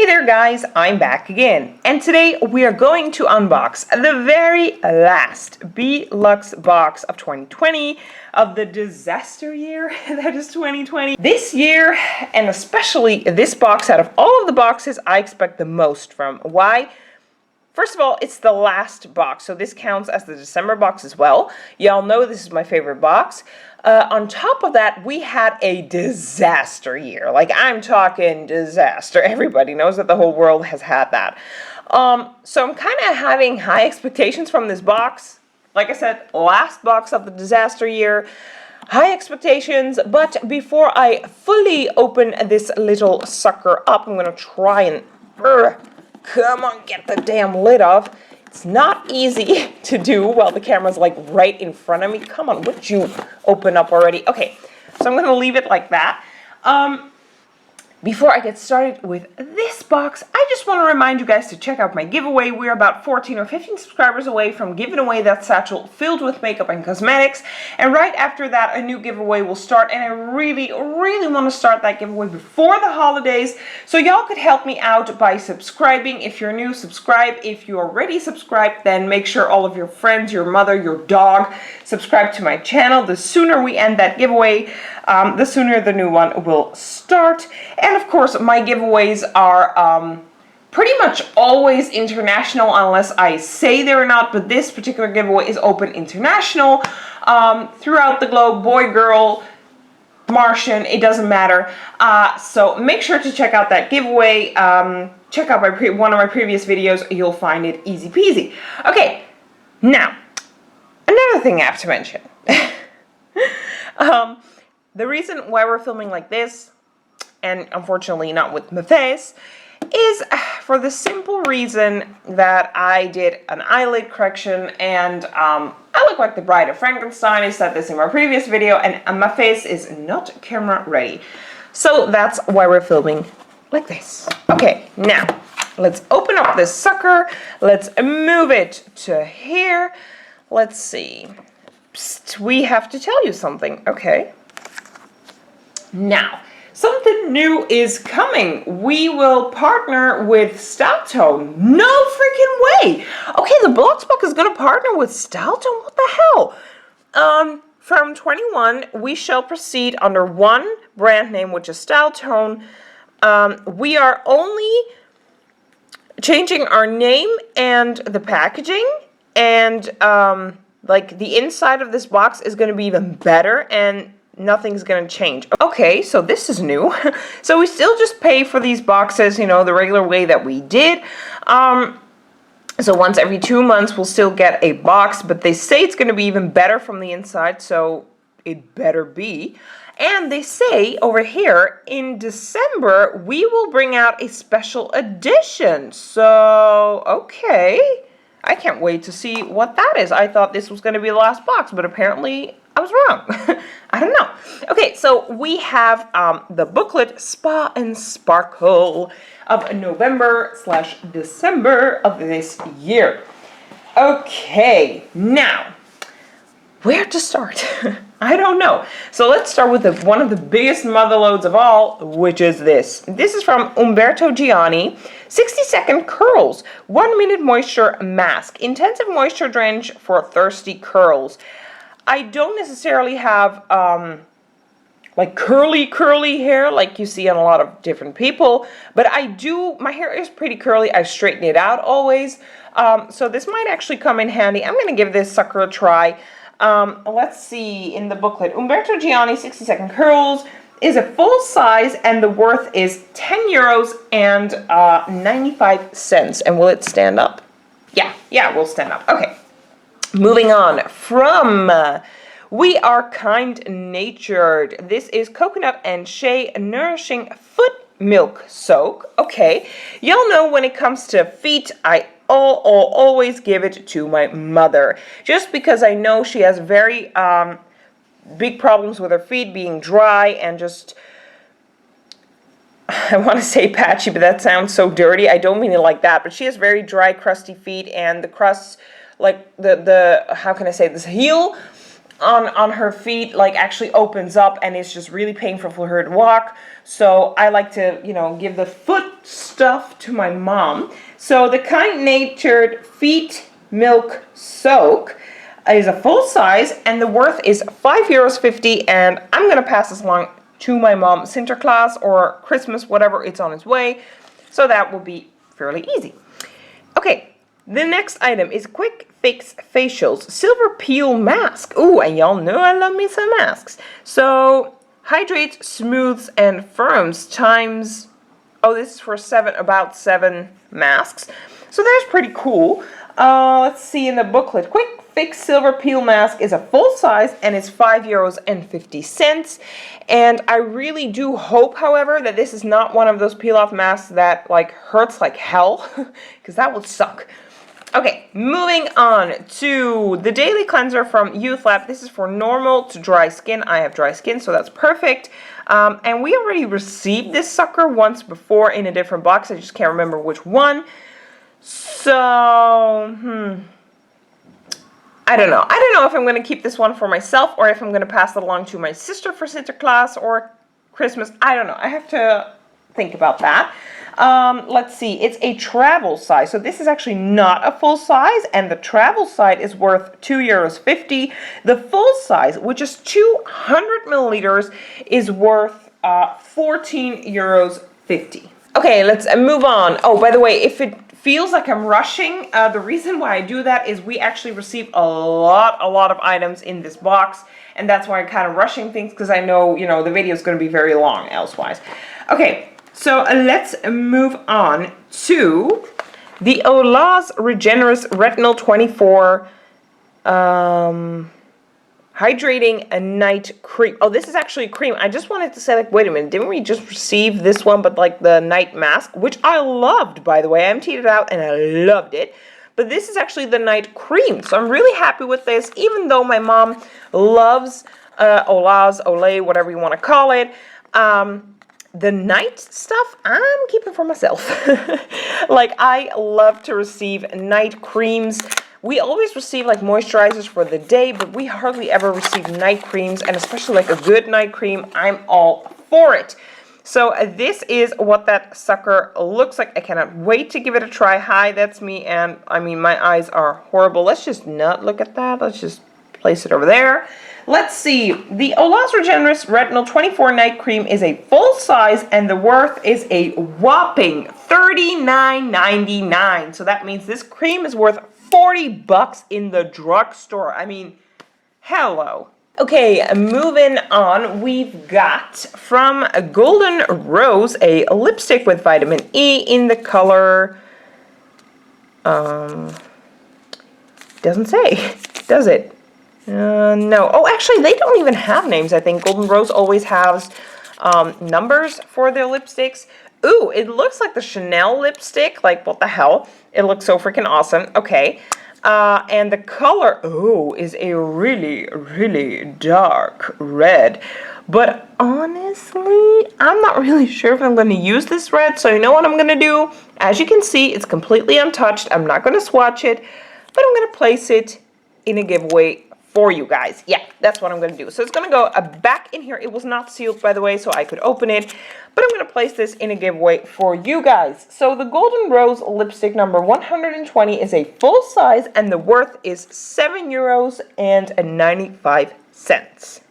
Hey there guys, I'm back again, and today we are going to unbox the very last Bluxbox of 2020, of the disaster year that is 2020. This year, and especially this box, out of all of the boxes, I expect the most from. Why? First of all, it's the last box, so this counts as the December box as well. Y'all know this is my favorite box. On top of that, we had a disaster year. Like, I'm talking disaster. Everybody knows that the whole world has had that. So I'm kind of having high expectations from this box. Like I said, last box of the disaster year. High expectations, but before I fully open this little sucker up, I'm going to try and... come on, get the damn lid off. It's not easy to do while the camera's like right in front of me. Come on, would you open up already? Okay, so I'm going to leave it like that. Before I get started with this box, I just want to remind you guys to check out my giveaway. We're about 14 or 15 subscribers away from giving away that satchel filled with makeup and cosmetics. And right after that, a new giveaway will start. And I really, really want to start that giveaway before the holidays. So y'all could help me out by subscribing. If you're new, subscribe. If you already subscribed, then make sure all of your friends, your mother, your dog, subscribe to my channel. The sooner we end that giveaway, the sooner the new one will start. And of course, my giveaways are pretty much always international unless I say they're not, but this particular giveaway is open international, throughout the globe, boy, girl, Martian, it doesn't matter. So make sure to check out that giveaway. Check out one of my previous videos, you'll find it easy peasy. Okay, now, another thing I have to mention. The reason why we're filming like this, and unfortunately not with my face, is for the simple reason that I did an eyelid correction, and I look like the Bride of Frankenstein. I said this in my previous video, and my face is not camera ready. So that's why we're filming like this. Okay, now let's open up this sucker. Let's move it to here. Let's see. Psst, we have to tell you something. Okay. Now, something new is coming. We will partner with Style Tone. No freaking way! Okay, the Bluxbox is going to partner with Style Tone? What the hell? From 21, we shall proceed under one brand name, which is Style Tone. We are only changing our name and the packaging, and like the inside of this box is going to be even better, and nothing's gonna change. Okay, so this is new. So we still just pay for these boxes, you know, the regular way that we did. So once every 2 months we'll still get a box, but they say it's gonna be even better from the inside, so it better be. And they say over here, in December, we will bring out a special edition. So, okay. I can't wait to see what that is. I thought this was gonna be the last box, but apparently I was wrong. I don't know. Okay, so we have the booklet Spa and Sparkle of November/December of this year. Okay, now, where to start? I don't know. So let's start with one of the biggest motherloads of all, which is this. This is from Umberto Gianni. 60-second curls, 1 minute moisture mask, intensive moisture drench for thirsty curls. I don't necessarily have like curly hair like you see on a lot of different people, but I do, my hair is pretty curly. I straighten it out always, so this might actually come in handy. I'm gonna give this sucker a try. Let's see, in the booklet, Umberto Gianni 60-second curls is a full size, and the worth is €10 and 95 cents. And will it stand up? Yeah, it will stand up. Okay. Moving on from We Are Kind Natured. This is coconut and Shea Nourishing Foot Milk Soak. Okay, y'all know when it comes to feet, I always give it to my mother. Just because I know she has very big problems with her feet being dry and just... I want to say patchy, but that sounds so dirty. I don't mean it like that, but she has very dry, crusty feet, and the crusts, like the how can I say this, heel on her feet like actually opens up, and it's just really painful for her to walk. So I like to, you know, give the foot stuff to my mom. So the Kind Natured Feet Milk Soak is a full size, and the worth is €5.50, and I'm gonna pass this along to my mom, Sinterklaas or Christmas, whatever, it's on its way. So that will be fairly easy. Okay, the next item is Quick Fix Facials Silver Peel Mask. Ooh, and y'all know I love me some masks. So hydrates, smooths, and firms times, oh, this is for about 7 masks. So that's pretty cool. Let's see in the booklet. Quick Fix Silver Peel Mask is a full size, and it's €5.50. And I really do hope, however, that this is not one of those peel-off masks that like hurts like hell, because that would suck. Okay, moving on to the Daily Cleanser from Youth Lab. This is for normal to dry skin. I have dry skin, so that's perfect. And we already received this sucker once before in a different box. I just can't remember which one. So, I don't know. I don't know if I'm going to keep this one for myself or if I'm going to pass it along to my sister for Sinterklaas or Christmas. I don't know. I have to think about that. Let's see. It's a travel size. So this is actually not a full size, and the travel size is worth €2.50. The full size, which is 200 milliliters, is worth €14.50. Okay, let's move on. Oh, by the way, if it feels like I'm rushing, the reason why I do that is we actually received a lot of items in this box, and that's why I'm kind of rushing things, because I know, you know, the video is going to be very long elsewise. Okay, so let's move on to the Olaz Regenerous Retinol 24 Hydrating a Night Cream. Oh, this is actually a cream. I just wanted to say, like, wait a minute, didn't we just receive this one, but like the night mask, which I loved, by the way. I emptied it out and I loved it. But this is actually the night cream, so I'm really happy with this, even though my mom loves Olaz, Olay, whatever you want to call it. The night stuff, I'm keeping for myself. Like, I love to receive night creams. We always receive like moisturizers for the day, but we hardly ever receive night creams, and especially like a good night cream, I'm all for it. So this is what that sucker looks like. I cannot wait to give it a try. Hi, that's me, and I mean, my eyes are horrible. Let's just not look at that. Let's just place it over there. Let's see. The Olaz Regenerous Retinol 24 Night Cream is a full size, and the worth is a whopping $39.99. So that means this cream is worth $40 in the drugstore. I mean, hello. Okay, moving on, we've got from Golden Rose a lipstick with vitamin E in the color, doesn't say, does it? No. Oh, actually, they don't even have names, I think. Golden Rose always has numbers for their lipsticks. Ooh, it looks like the Chanel lipstick. Like, what the hell? It looks so freaking awesome. Okay. And the color, oh, is a really, really dark red. But honestly, I'm not really sure if I'm going to use this red. So you know what I'm going to do? As you can see, it's completely untouched. I'm not going to swatch it, but I'm going to place it in a giveaway for you guys. Yeah, that's what I'm going to do. So it's going to go back in here. It was not sealed, by the way, so I could open it. But I'm going to place this in a giveaway for you guys. So the Golden Rose lipstick number 120 is a full size, and the worth is €7.95.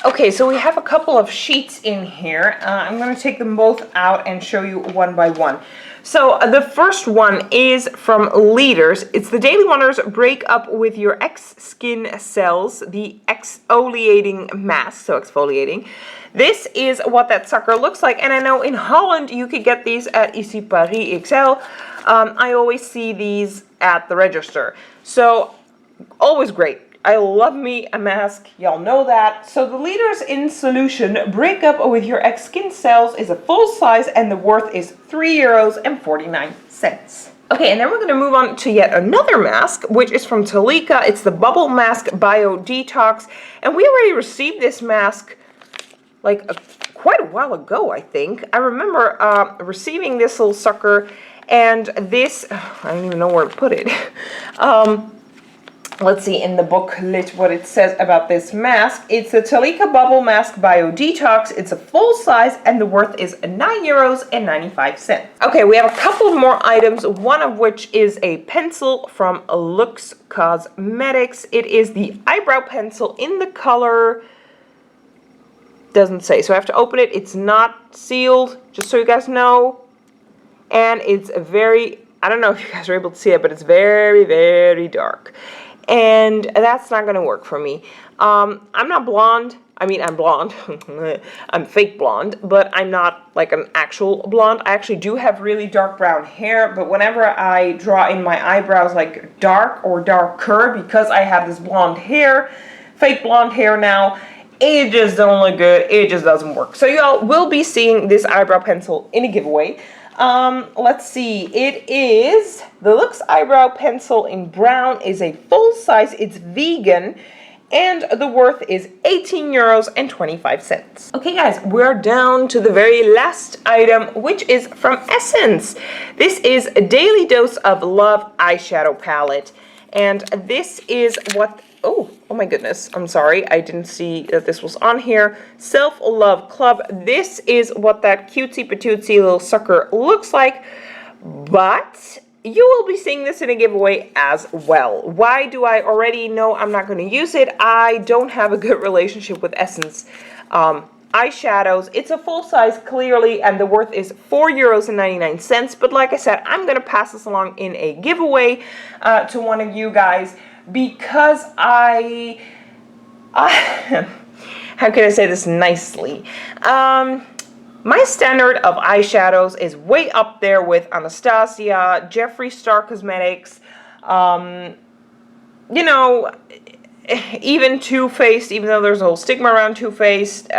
Okay, so we have a couple of sheets in here. I'm going to take them both out and show you one by one. So the first one is from Leaders. It's the Daily Wonders Break Up With Your Ex-Skin Cells, the exfoliating mask, so exfoliating. This is what that sucker looks like, and I know in Holland you could get these at Ici Paris XL. I always see these at the register, so always great. I love me a mask, y'all know that. So the Leaders in Solution Break Up With Your Ex-Skin Cells is a full size, and the worth is €3.49. Okay, and then we're going to move on to yet another mask, which is from Talika. It's the Bubble Mask Bio Detox, and we already received this mask like quite a while ago, I think. I remember receiving this little sucker, and this, I don't even know where to put it. let's see in the booklet what it says about this mask. It's a Talika Bubble Mask Bio Detox. It's a full size and the worth is €9.95. Okay, we have a couple of more items, one of which is a pencil from Lux Cosmetics. It is the Eyebrow Pencil in the color, doesn't say, so I have to open it. It's not sealed, just so you guys know. And it's very, I don't know if you guys are able to see it, but it's very, very dark. And that's not going to work for me. I'm not blonde. I mean, I'm blonde. I'm fake blonde, but I'm not like an actual blonde. I actually do have really dark brown hair, but whenever I draw in my eyebrows like dark or darker, because I have this blonde hair, fake blonde hair now, it just don't look good. It just doesn't work. So y'all will be seeing this eyebrow pencil in a giveaway. Let's see, it is the Lux Eyebrow Pencil in brown, is a full size, it's vegan, and the worth is €18.25. Okay guys, we're down to the very last item, which is from Essence. This is a Daily Dose of Love eyeshadow palette, and this is what, oh my goodness, I'm sorry, I didn't see that this was on here. Self Love Club. This is what that cutesy patootsy little sucker looks like, but you will be seeing this in a giveaway as well. Why do I already know I'm not going to use it? I don't have a good relationship with Essence eyeshadows. It's a full size clearly, and the worth is €4.99, but like I said, I'm going to pass this along in a giveaway to one of you guys, because how can I say this nicely? My standard of eyeshadows is way up there with Anastasia, Jeffree Star Cosmetics, you know, even Too Faced, even though there's a whole stigma around Too Faced.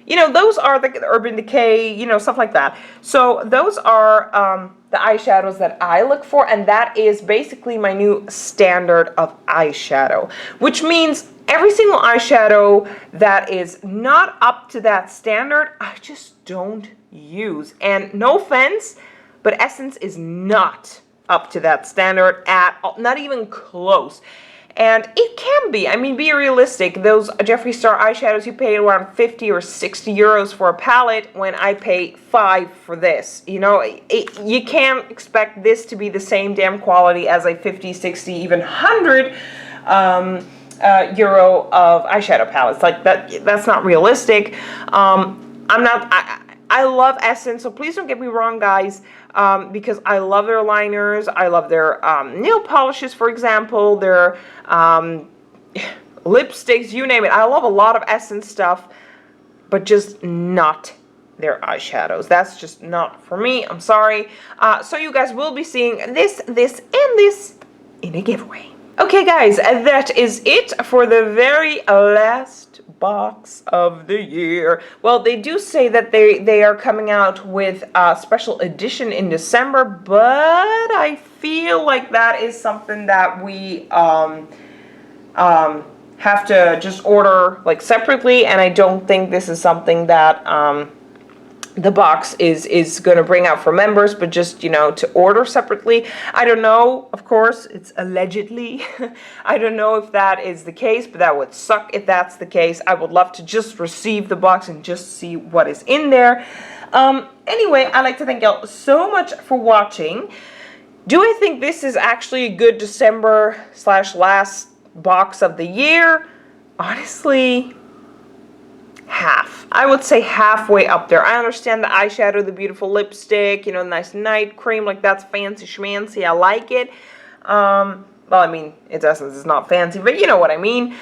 You know, those are the Urban Decay, you know, stuff like that. So those are the eyeshadows that I look for, and that is basically my new standard of eyeshadow, which means every single eyeshadow that is not up to that standard, I just don't use. And no offense, but Essence is not up to that standard at all, not even close. And it can be. I mean, be realistic. Those Jeffree Star eyeshadows, you pay around 50 or 60 euros for a palette, when I pay 5 for this. You know, you can't expect this to be the same damn quality as a 50, 60, even 100 euro of eyeshadow palettes. Like that's not realistic. I love Essence, so please don't get me wrong, guys, because I love their liners, I love their nail polishes, for example, their lipsticks, you name it. I love a lot of Essence stuff, but just not their eyeshadows. That's just not for me. I'm sorry. So you guys will be seeing this, and this in a giveaway. Okay, guys, that is it for the very last box of the year. Well, they do say that they are coming out with a special edition in December, but I feel like that is something that we have to just order like separately, and I don't think this is something that the box is going to bring out for members, but just, you know, to order separately. I don't know, of course, it's allegedly. I don't know if that is the case, but that would suck if that's the case. I would love to just receive the box and just see what is in there. Anyway, I'd like to thank y'all so much for watching. Do I think this is actually a good December/last box of the year? Honestly, half. I would say halfway up there. I understand the eyeshadow, the beautiful lipstick, you know, nice night cream, like that's fancy schmancy. I like it. Well, I mean, its essence is not fancy, but you know what I mean.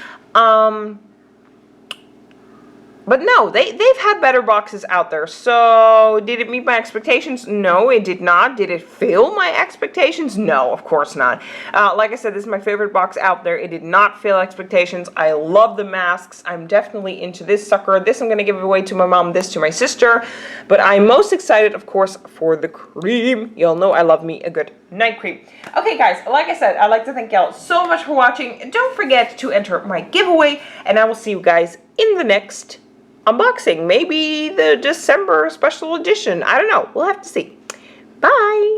But no, they've had better boxes out there. So, did it meet my expectations? No, it did not. Did it fill my expectations? No, of course not. Like I said, this is my favorite box out there. It did not fill expectations. I love the masks. I'm definitely into this sucker. This I'm going to give away to my mom, this to my sister. But I'm most excited, of course, for the cream. Y'all know I love me a good night cream. Okay, guys, like I said, I'd like to thank y'all so much for watching. Don't forget to enter my giveaway, and I will see you guys in the next unboxing, maybe the December special edition. I don't know. We'll have to see. Bye.